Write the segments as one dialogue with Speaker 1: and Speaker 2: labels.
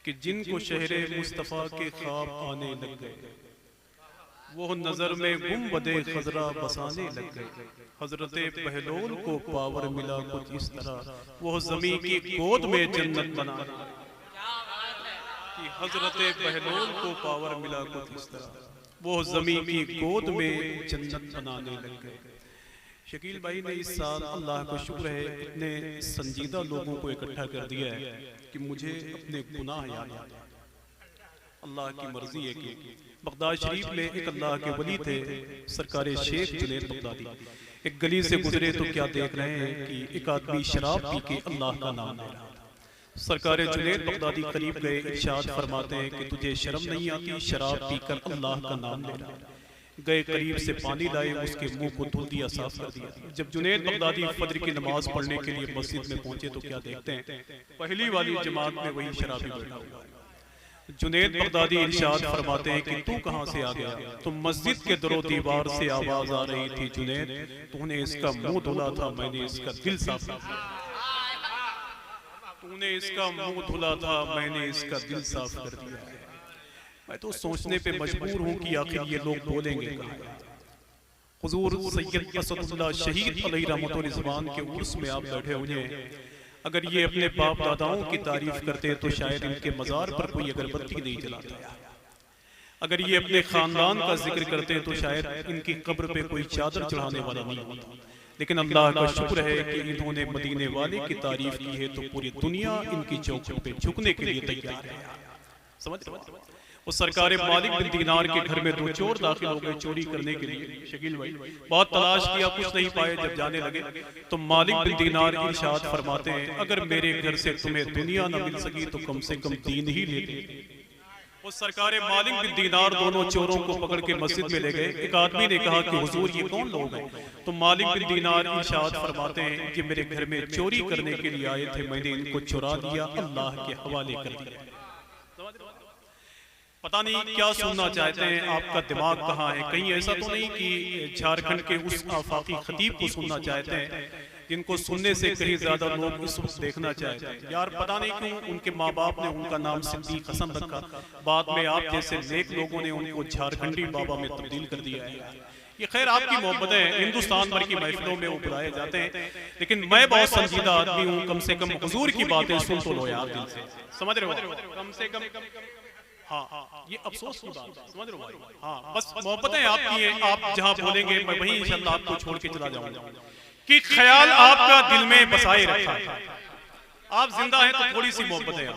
Speaker 1: कि जिनको शहरे मुस्तफ़ा के ख्वाब आने लग गए, वो नजर में गुंबदे खजरा बसाने लग गए। हजरते बहलोल को पावर मिला कुछ इस तरह, वो जमी की गोद में जन्नत बना कि हजरते बहलोल को पावर मिला कुछ इस तरह, वो जमी की गोद में जन्नत बनाने लग गए। शकील भाई ने इस साल अल्लाह का शुक्र है इतने संजीदा लोगों को इकट्ठा कर दिया है कि मुझे अपने गुनाह याद आ गए। अल्लाह की मर्जी है कि बगदाद शरीफ में एक अल्लाह के वली थे सरकार शेख जुनैद बगदादी। एक गली से गुजरे तो क्या देख रहे हैं कि एक आदमी शराब पी के अल्लाह का नाम ले रहा था। सरकार जुनैद बगदादी करीब गए, इरशाद फरमाते हैं कि तुझे शर्म नहीं आती, शराब पीकर अल्लाह का नाम ले रहा है। गए करीब से पानी लाए, उसके मुंह को धुल दिया, साफ कर दिया। जब जुनैद बगदादी फजर की नमाज पढ़ने के लिए मस्जिद में पहुंचे तो क्या देखते हैं, पहली वाली जमात में वही शराबी बैठा हुआ है। जुनैद बगदादी इरशाद फरमाते हैं कि तू कहां से आ गया? तो मस्जिद के दरो दीवार से आवाज आ रही थी, जुनैद तूने इसका मुंह धुला था, मैंने इसका दिल साफ किया। तूने इसका मुंह धुला था, मैंने इसका दिल साफ कर दिया। मैं तो सोचने पे मजबूर हूं कि आखिर ये लोग बोलेंगे कहाँ। हुजूर सैयद असदुल्लाह शहीद अलैहि रहमतुल्लाह ज़बान के उर्स में आप बैठे हुए हैं। अगर ये अपने बाप दादाओं की तारीफ करते तो शायद इनके मजार पर कोई अगरबत्ती नहीं जलाता। अगर ये अपने खानदान का जिक्र करते तो शायद इनकी कब्र पे कोई चादर चढ़ाने वाला नहीं होता। लेकिन अल्लाह का शुक्र है कि इन्होंने मदीने वाले की तारीफ की है तो पूरी दुनिया इनकी चौखट पे झुकने के लिए तैयार है। समझ वो सरकार मालिक बिन दीनार के घर में दो चोर दाखिल हो गए चोरी करने के लिए। शकील भाई बहुत तलाश किया, कुछ नहीं पाए। जब जाने लगे तो मालिक बिन दीनार इरशाद फरमाते हैं, अगर मेरे घर से तुम्हें दुनिया न मिल सकी तो कम से कम दीन ही ले ले। वो सरकार मालिक बिन दीनार दोनों चोरों को पकड़ के मस्जिद में ले गए। एक आदमी ने कहा कि हुजूर ये कौन लोग हैं? तो मालिक बिन दीनार इरशाद फरमाते हैं कि मेरे घर में चोरी करने के लिए आए थे, मैंने इनको चुरा दिया, अल्लाह के हवाले कर दिया। पता नहीं क्या सुनना चाहते हैं, आपका दिमाग कहाँ है? कहीं ऐसा तो नहीं कि झारखंड के उस आफाकी खतीब को सुनना चाहते हैं जिनको सुनने से कहीं ज्यादा लोग इस वक्त देखना चाहते हैं। यार पता नहीं क्यों उनके माँ बाप ने उनका नाम सिद्दीक हसन रखा, बाद में आप जैसे नेक लोगों ने उनको झारखंडी बाबा में तब्दील कर दिया है। ये खैर आपकी मोहब्बतें हैं, हिंदुस्तान भर की महफिलों में वो बुलाए जाते हैं, लेकिन मैं बहुत संजीदा आदमी हूँ। कम से कम हुजूर की बातें सुन तो लो यार दिल से, समझ रहे हो? कम से कम हाँ, ये अफसोस की बात, समझ रहे हो भाई? हाँ, बस मोहब्बतें आपकी हैं, आप जहाँ बोलेंगे मैं वहीं इंशाल्लाह आपको छोड़ के चला जाऊंगा। कि ख्याल आपका दिल में बसाए रखा है, आप जिंदा हैं तो थोड़ी सी मोहब्बतें आप।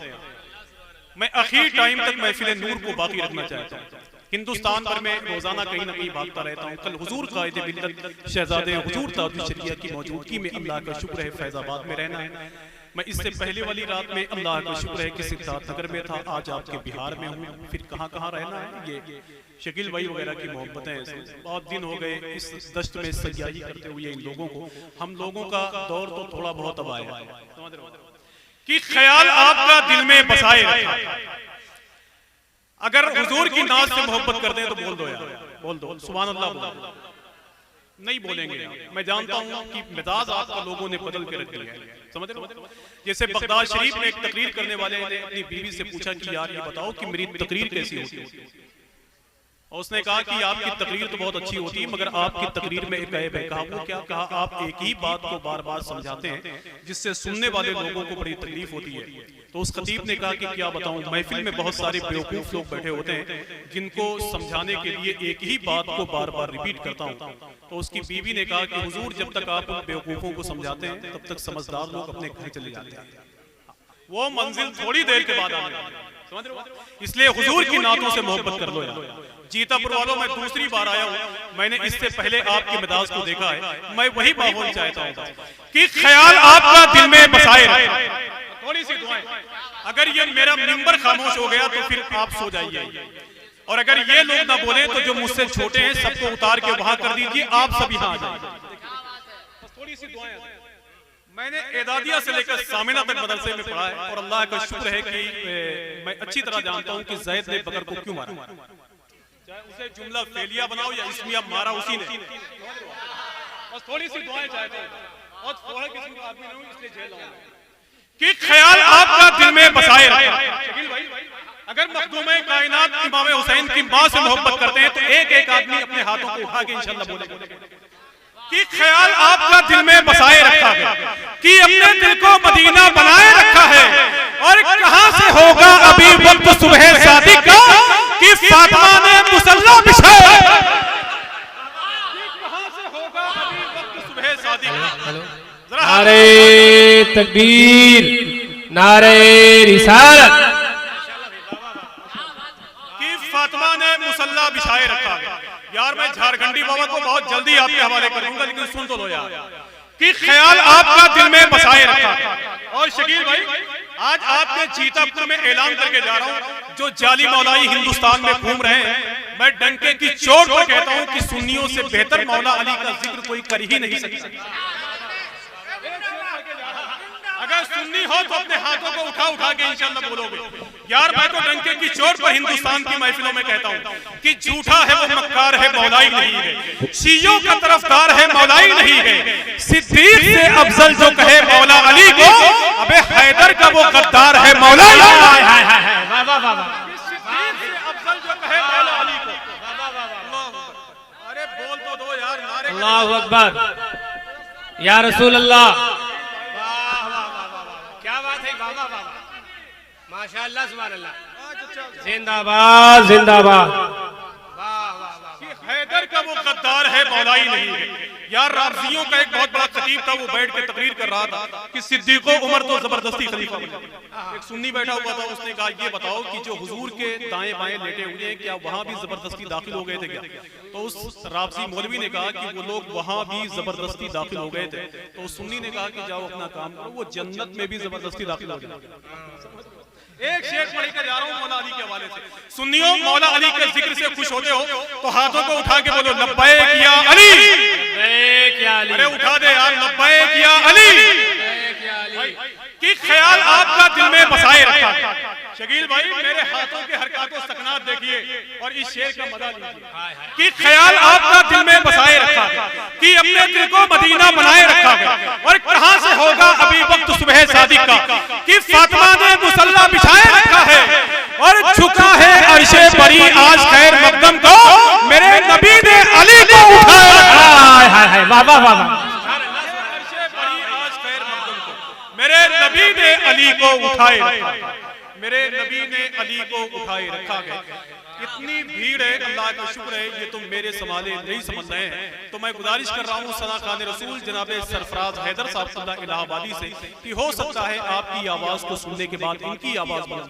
Speaker 1: मैं आखिर टाइम तक महफिल नूर को बाकी रखना चाहता हूँ। हिंदुस्तान भर में रोजाना कहीं ना कहीं भागता रहता हूँ। कल हुजूर कायद मिल्लत शहजादे हुजूर ताजुल शरिया की मौजूदगी में अल्लाह का शुक्र है फैजाबाद में रहना है। मैं इससे पहले वाली रात में अल्लाह का शुक्र है कि सिद्धार्थ नगर में था, आज आपके बिहार में हूँ। फिर कहाँ कहाँ रहना है, ये शकील भाई वगैरह की मोहब्बतें हैं। बहुत दिन हो गए इस दश्त में सयाही करते हुए इन लोगों को। हम लोगों का दौर तो थोड़ा बहुत अब आया कि ख्याल आपका दिल में बसाए रखा। अगर हुजूर की नाज से मोहब्बत करते हैं तो बोल दो यार, बोल दो सुभान अल्लाह। बोल नहीं बोलेंगे, मैं जानता हूँ कि मिजाज आपका लोगों ने बदल के रख दिया है, समझ रहे हो? जैसे बगदाद शरीफ में एक तकरीर करने वाले ने अपनी बीवी से पूछा कि यार ये बताओ कि मेरी तकरीर कैसी होती है। और उसने कहा कि आपकी तकरीर तो बहुत अच्छी होती है, मगर आपकी तकरीर में एक ऐब है। कहा वो क्या? कहा आप एक ही बात को बार बार समझाते हैं जिससे सुनने वाले लोगों को बड़ी तकलीफ होती है। तो उस खतीब ने कहा कि क्या बताऊं, महफिल में बहुत सारे बेवकूफ लोग बैठे होते हैं जिनको समझाने के लिए एक ही बात को बार बार रिपीट करता हूं। तो उसकी बीवी ने कहा कि हुजूर जब तक आप उन बेवकूफों को समझाते हैं तब तक समझदार लोग अपने घर चले जाते हैं, वो मंजिल थोड़ी देर के बाद आने वाली है, समझ रहे हो? इसलिए हुजूर की नातों से मोहब्बत कर लो यार। जीतापुर वालों में दूसरी बार आया हूँ, मैंने इससे पहले आपके मिजाज को देखा है। मैं वही माहौल चाहता हूँ कि ख्याल आपका दिल में बसाए रहे। थोड़ी सी दुआएं। अगर ये मेरा मिंबर खामोश हो गया तो फिर आप सो जाइए, और अगर ये लोग ना बोले तो जो मुझसे छोटे हैं सबको उतार के वहां कर दीजिए, आप सब यहाँ आ जाइए। थोड़ी सी दुआएं। मैंने एदादिया से लेकर सामिना तक मदरसे में पढ़ा है, और अल्लाह का शुक्र है कि मैं अच्छी तरह जानता हूँ कि जैद ने बकर को क्यों मारा। चाहे उसे जुमला फेलिया बनाओ या इसमिया मारा उसी ने। बस थोड़ी सी दुआएं चाहते हैं, और थोड़ा किस्म का आदमी नहीं हूं इसलिए जेल आऊंगा कि ख्याल आपका दिल में बसाए रखा। शकील भाई मखदूम कायनात इमाम हुसैन की मां से मोहब्बत करते हैं तो एक एक आदमी अपने हाथों को उठा के इंशाल्लाह बोले कि ख्याल आपका दिल में बसाए रखा है कि अपने दिल को मदीना बनाए रखा है। और कहां से होगा अभी वक्त सुबह शादी का कि फातिमा ने मुसल्ला बिछाया, कहां से होगा अभी वक्त सुबह शादी का।
Speaker 2: नारे तकबीर, नारे रिसालत,
Speaker 1: कि फातिमा ने मुसल्ला बिछाए रखा है। यार मैं झारखंडी बाबा को बहुत जल्दी आपके हवाले करूंगा, लेकिन सुन तो लो यार कि ख्याल आपका दिल में बसाए रखा है। और शकील भाई आज आपके चीतापुर में ऐलान करके जा रहा हूं, जो जाली मौलाई हिंदुस्तान में घूम रहे हैं, मैं डंके की चोट पर कहता हूं कि सुन्नियों से बेहतर मौला अली का जिक्र कोई कर ही नहीं सकता। अगर सुन्नी हो तो अपने हाथों को उठा उठा के इंशाल्लाह बोलोगे। यार मैं तो डंके की चोट पर हिंदुस्तान की महफिलों में कहता हूं कि झूठा है वो मक्कार है मौलाई नहीं है, शियों का तरफदार है मौलाई नहीं है, सिद्दीक से अफजल जो कहे मौला अली को, अबे हैदर का वो गद्दार है मौलाई। सिद्दीक से अफजल जो कहे मौला अली को, अरे बोल तो दो यार नारे।
Speaker 2: अल्लाहु अकबर, या रसूल अल्लाह। माशाअल्लाह सुभान अल्लाह, जिंदाबाद जिंदाबाद।
Speaker 1: हैदर का वो गद्दार है मौलाई नहीं है। यार राफजियों का एक बहुत बड़ा खतीब था, वो बैठ के तकरीर कर रहा था कि सिद्दीको उमर तो जबरदस्ती खलीफा बने। एक सुन्नी बैठा हुआ था, उसने कहा ये बताओ कि जो हुजूर के दाएं बाएं लेटे हुए हैं क्या वहां भी जबरदस्ती दाखिल हो गए थे क्या? तो उस राफजी मौलवी ने कहा कि वो लोग वहां भी जबरदस्ती दाखिल हो गए थे। तो उस सुन्नी ने कहा कि जाओ अपना काम करो, वो जन्नत में भी जबरदस्ती दाखिल हो गए। एक शेर पढ़ के जा रहा हूं मौला अली के हवाले से। सुन्नियों मौला अली के जिक्र से खुश होते हो तो हाथों को उठा के बोलो लब्बैक या अली। अरे उठा दे यार, लब्बैक या अली। कि ख्याल आपका दिल में बसाए रखा है। शकील भाई मेरे हाथों के हरकतों सकनात देखिए और इस शेर का मजा लीजिए कि ख्याल आपका दिल में बसाए रखा है कि अपने दिल को मदीना बनाए रखा है। और कहां से होगा अभी वक्त सुबह शादी का कि फातिमा ने मुसल्ला बिछाए रखा है और झुका है अर्शे बरी आज खैर मकदम को, मेरे नबी ने अली को उठाया रखा है। वाह वाह वाह, अर्शे बरी आज खैर मकदम को, मेरे नबी ने अली को उठाए रखा है, मेरे नबी ने अली को उठाए रखा है। इतनी भीड़ है, अल्लाह का शुक्र है ये तुम मेरे संभाले नहीं समझ रहे हैं। तो मैं गुजारिश कर रहा हूँ सना खान रसूल जनाब सरफराज हैदर साहब इलाहाबादी से कि हो सकता है आपकी आवाज को सुनने के बाद इनकी आवाज बना।